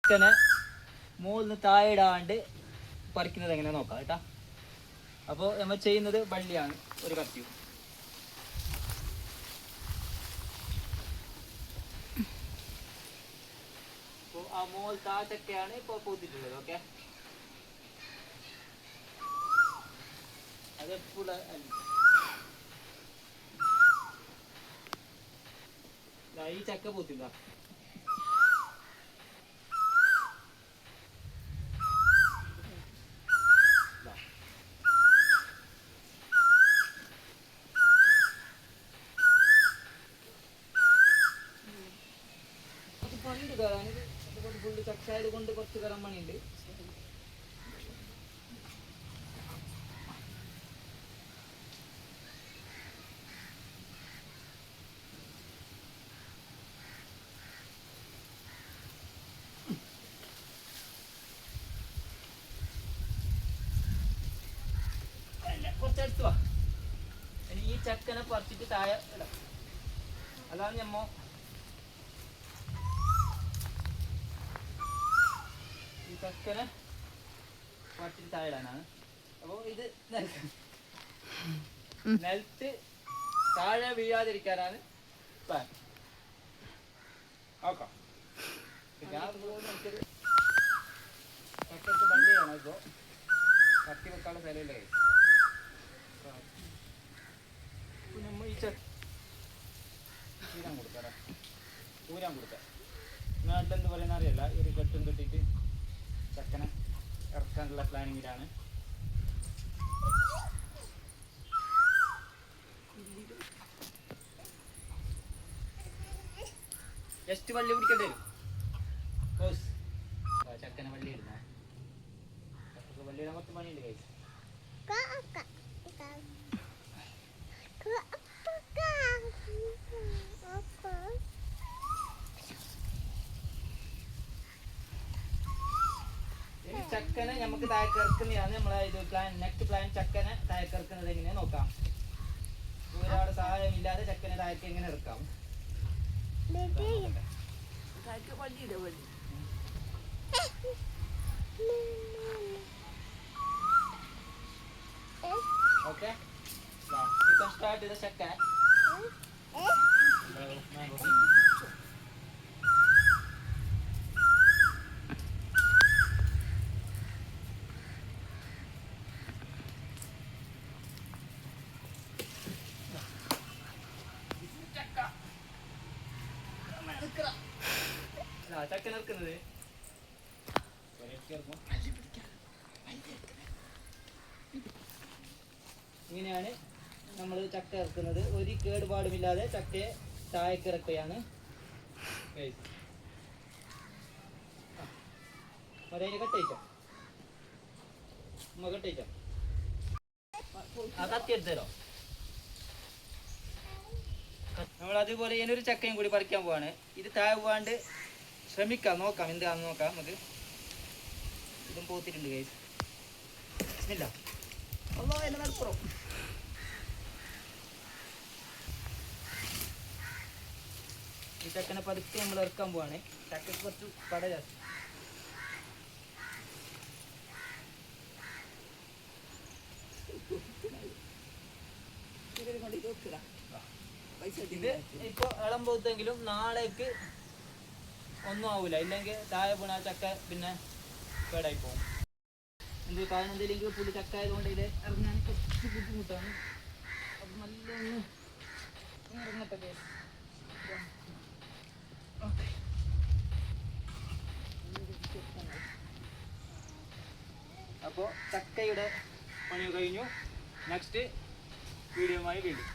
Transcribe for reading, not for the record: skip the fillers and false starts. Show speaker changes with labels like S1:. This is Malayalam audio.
S1: ചക്കനെ മുകളിൽ താഴെ ഇടാണ്ട് പറിക്കുന്നത് എങ്ങനെ നോക്കാം കേട്ടാ. അപ്പോൾ നമ്മൾ ചെയ്യുന്നത് വള്ളിയാണ്, ഒരു കത്തിയും. അപ്പോൾ ആ മുകൾ താഴത്തൊക്കെയാണ് ഇപ്പോൾ പൂത്തിട്ടുള്ളത്. ഓക്കെ, അതെപ്പോഴും ഈ ചക്ക പൂത്തില്ല. പണിയുണ്ട് കയറാൻ, അതുകൊണ്ട് ഫുള്ള് ചക്കായത് കൊണ്ട് കുറച്ച് കയറാൻ പണിയുണ്ട്. കുറച്ചടുത്ത് വാ. ഇനി ഈ ചക്കനെ പറിച്ചിട്ട് താഴെ ഇടാം. അതാണ് ഞമ്മ ഈ ചക്കനെ പറിച്ചിട്ട് താഴെ ഇടാനാണ്. അപ്പോൾ ഇത് നിലത്ത് താഴെ വീഴാതിരിക്കാനാണ് പ്ലാൻ. ഓക്കെ, നമുക്കൊരു ചക്കക്ക് വള്ളിയാണ്. ഇപ്പോൾ കത്തി വെക്കാനുള്ള സ്ഥലമില്ലേ. നമ്മൾ ഈ ഊരാൻ കൊടുക്കാം, ഊരാൻ കൊടുക്കാം. നാട്ടിലെന്ത് പറയുന്ന അറിയില്ല. ഒരു കെട്ടും കെട്ടിയിട്ട് ചക്കനെ ഇറക്കാനുള്ള പ്ലാനിങ്ങിലാണ്. ജസ്റ്റ് വള്ളി പിടിക്കേണ്ടി വരും. ചക്കനെ വള്ളി ഇടുന്ന വള്ളി ഇടാൻ കുറച്ച് പണിയുണ്ട് കൈ. ചക്കനെ നമുക്ക് താഴേക്ക് ഇറക്കുന്നതാണ് നമ്മളെ ഇത് പ്ലാൻ. നെക്സ്റ്റ് പ്ലാൻ ചക്കനെ താഴേക്ക് ഇറക്കുന്നത് എങ്ങനെയാ നോക്കാം. ഒരാളുടെ സഹായം ഇല്ലാതെ ചക്കനെ താഴേക്ക് എങ്ങനെ ഇറക്കാം. Okay, you can start with the chakka. ചക്കൻ ഇറക്കുന്നത് ഇങ്ങനെയാണ് നമ്മൾ ചക്ക ഇറക്കുന്നത്. ഒരു കേടുപാടുമില്ലാതെ ചക്കയെ താഴേക്ക് ഇറക്കുകയാണ്. അതിന് കട്ടയിച്ചോ, കട്ടയിച്ചോ. ആ കത്തി എടുത്തരോ. നമ്മൾ അതുപോലെ ഇതിനൊരു ചക്കയും കൂടി പറിക്കാൻ പോവാണ്. ഇത് താഴെ പോവാണ്ട് ശ്രമിക്കാം, നോക്കാം എന്താണെന്ന് നോക്കാം നമുക്ക്. ഇതും പോത്തിട്ടുണ്ട് ഗൈസ്. ഇല്ല അല്ലോ എന്നെ നടപ്പുറം. ഈ ചക്കനെ പതുക്കെ നമ്മൾ ഇറക്കാൻ പോവാണ്. ചക്കക്ക് കുറച്ച് കട ജാസ്തി. ഇത് ഇപ്പൊ ഇളം പോത്തെങ്കിലും നാളേക്ക് ഒന്നും ആവൂല. ഇല്ലെങ്കിൽ താഴെ വീണ ചക്ക പിന്നെ കേടായി പോകും. എന്ത് കാരണം എന്തെങ്കിലും പുള്ളി ചക്ക ആയതുകൊണ്ട് ഇത് ഇറങ്ങാൻ കുറച്ച് ബുദ്ധിമുട്ടാണ്. അപ്പം നല്ലൊന്ന് ഇറങ്ങട്ടെ. അപ്പോൾ ചക്കയുടെ പണി കഴിഞ്ഞു. നെക്സ്റ്റ് വീഡിയോയുമായി വീണ്ടും.